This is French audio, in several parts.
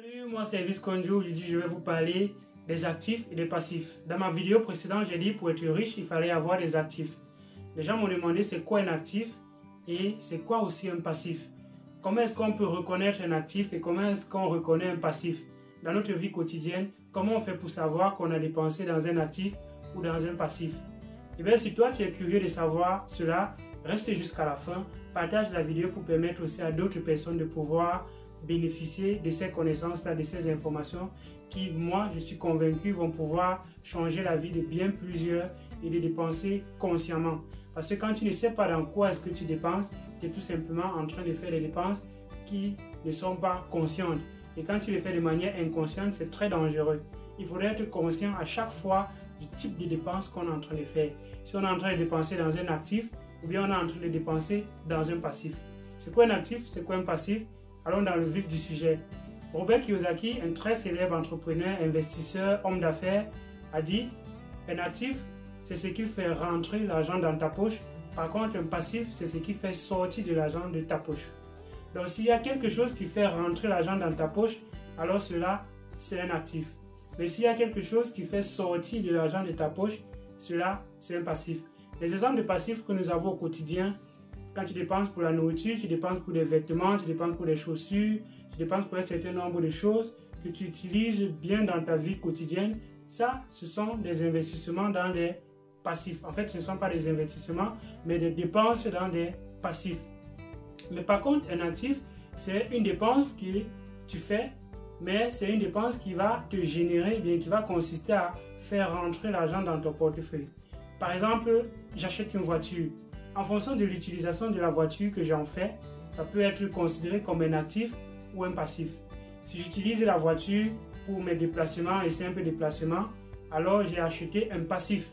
Salut, moi c'est Elvis Konjo. Aujourd'hui, je vais vous parler des actifs et des passifs. Dans ma vidéo précédente, j'ai dit pour être riche, il fallait avoir des actifs. Les gens m'ont demandé c'est quoi un actif et c'est quoi aussi un passif. Comment est-ce qu'on peut reconnaître un actif et comment est-ce qu'on reconnaît un passif? Dans notre vie quotidienne, comment on fait pour savoir qu'on a dépensé dans un actif ou dans un passif? Et bien, si toi tu es curieux de savoir cela, reste jusqu'à la fin, partage la vidéo pour permettre aussi à d'autres personnes de pouvoir bénéficier de ces connaissances-là, de ces informations qui, moi, je suis convaincu, vont pouvoir changer la vie de bien plusieurs et de dépenser consciemment. Parce que quand tu ne sais pas dans quoi est-ce que tu dépenses, tu es tout simplement en train de faire des dépenses qui ne sont pas conscientes. Et quand tu les fais de manière inconsciente, c'est très dangereux. Il faudrait être conscient à chaque fois du type de dépenses qu'on est en train de faire. Si on est en train de dépenser dans un actif ou bien on est en train de dépenser dans un passif. C'est quoi un actif? C'est quoi un passif? Allons dans le vif du sujet. Robert Kiyosaki, un très célèbre entrepreneur, investisseur, homme d'affaires, a dit « Un actif, c'est ce qui fait rentrer l'argent dans ta poche. Par contre, un passif, c'est ce qui fait sortir de l'argent de ta poche. » Donc, s'il y a quelque chose qui fait rentrer l'argent dans ta poche, alors cela, c'est un actif. Mais s'il y a quelque chose qui fait sortir de l'argent de ta poche, cela, c'est un passif. Les exemples de passifs que nous avons au quotidien, quand tu dépenses pour la nourriture, tu dépenses pour des vêtements, tu dépenses pour des chaussures, tu dépenses pour un certain nombre de choses que tu utilises bien dans ta vie quotidienne, ça, ce sont des investissements dans des passifs. En fait, ce ne sont pas des investissements, mais des dépenses dans des passifs. Mais par contre, un actif, c'est une dépense que tu fais, mais c'est une dépense qui va te générer, bien qui va consister à faire rentrer l'argent dans ton portefeuille. Par exemple, j'achète une voiture. En fonction de l'utilisation de la voiture que j'en fais, ça peut être considéré comme un actif ou un passif. Si j'utilise la voiture pour mes déplacements et simples déplacements, alors j'ai acheté un passif.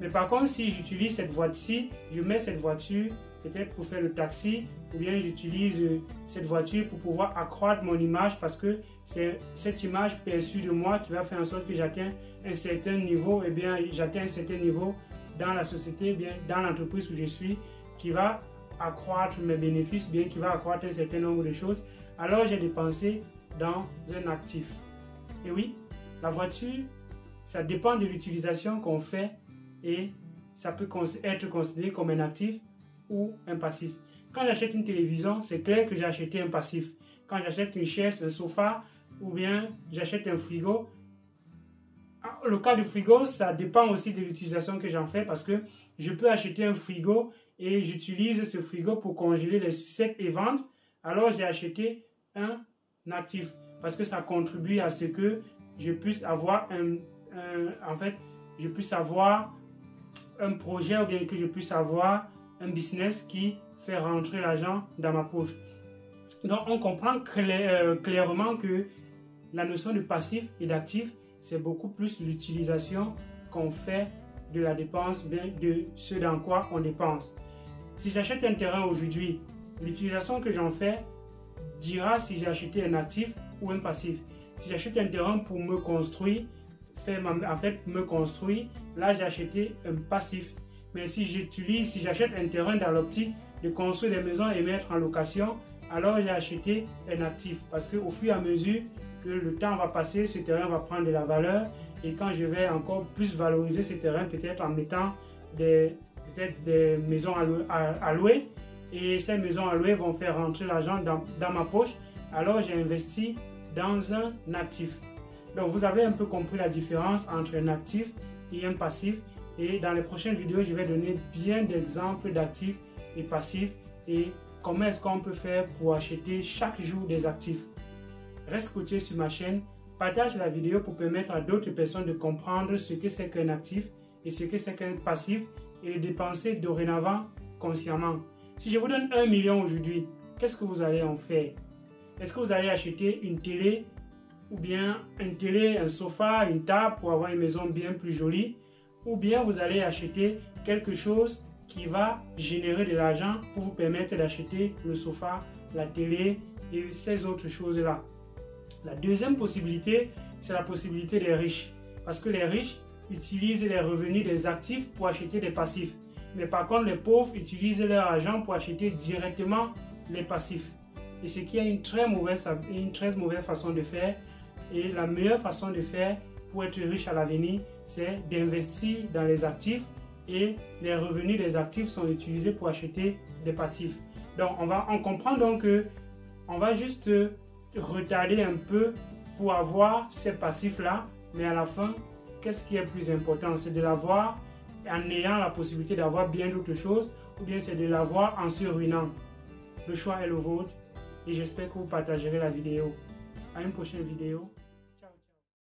Mais par contre, si j'utilise cette voiture, je mets cette voiture peut-être pour faire le taxi, ou bien j'utilise cette voiture pour pouvoir accroître mon image parce que c'est cette image perçue de moi qui va faire en sorte que j'atteins un certain niveau, et bien j'atteins un certain niveau dans la société, bien dans l'entreprise où je suis, qui va accroître mes bénéfices, bien qui va accroître un certain nombre de choses, alors j'ai dépensé dans un actif. Et oui, la voiture, ça dépend de l'utilisation qu'on fait et ça peut être considéré comme un actif ou un passif. Quand j'achète une télévision, c'est clair que j'ai acheté un passif. Quand j'achète une chaise, un sofa ou bien j'achète un frigo, le cas du frigo, ça dépend aussi de l'utilisation que j'en fais parce que je peux acheter un frigo et j'utilise ce frigo pour congeler les sucettes et vendre. Alors j'ai acheté un actif parce que ça contribue à ce que je puisse avoir je puisse avoir un projet ou bien que je puisse avoir un business qui fait rentrer l'argent dans ma poche. Donc on comprend clairement que la notion de passif et d'actif, c'est beaucoup plus l'utilisation qu'on fait de la dépense, bien de ce dans quoi on dépense. Si j'achète un terrain aujourd'hui, l'utilisation que j'en fais dira si j'ai acheté un actif ou un passif. Si j'achète un terrain pour me construire, me construire, là j'ai acheté un passif. Mais si j'achète un terrain dans l'optique de construire des maisons et mettre en location, alors j'ai acheté un actif. Parce qu'au fur et à mesure que le temps va passer, ce terrain va prendre de la valeur. Et quand je vais encore plus valoriser ce terrain, peut-être en mettant des maisons à louer, et ces maisons à louer vont faire rentrer l'argent dans ma poche, alors j'ai investi dans un actif. Donc vous avez un peu compris la différence entre un actif et un passif. Et dans les prochaines vidéos, je vais donner bien d'exemples d'actifs et passifs et comment est-ce qu'on peut faire pour acheter chaque jour des actifs. Reste coaché sur ma chaîne, partage la vidéo pour permettre à d'autres personnes de comprendre ce que c'est qu'un actif et ce que c'est qu'un passif et de dépenser dorénavant consciemment. Si je vous donne 1 million aujourd'hui, qu'est-ce que vous allez en faire? Est-ce que vous allez acheter une télé ou bien une télé, un sofa, une table pour avoir une maison bien plus jolie? Ou bien vous allez acheter quelque chose qui va générer de l'argent pour vous permettre d'acheter le sofa, la télé et ces autres choses-là. La deuxième possibilité, c'est la possibilité des riches. Parce que les riches utilisent les revenus des actifs pour acheter des passifs. Mais par contre, les pauvres utilisent leur argent pour acheter directement les passifs. et ce qui est une très mauvaise façon de faire. Et la meilleure façon de faire pour être riche à l'avenir, c'est d'investir dans les actifs, et les revenus des actifs sont utilisés pour acheter des passifs. Donc on comprend donc que on va juste retarder un peu pour avoir ces passifs là, mais à la fin, qu'est-ce qui est plus important? C'est de l'avoir en ayant la possibilité d'avoir bien d'autres choses, ou bien c'est de l'avoir en se ruinant? Le choix est le vôtre, et j'espère que vous partagerez la vidéo. À une prochaine vidéo.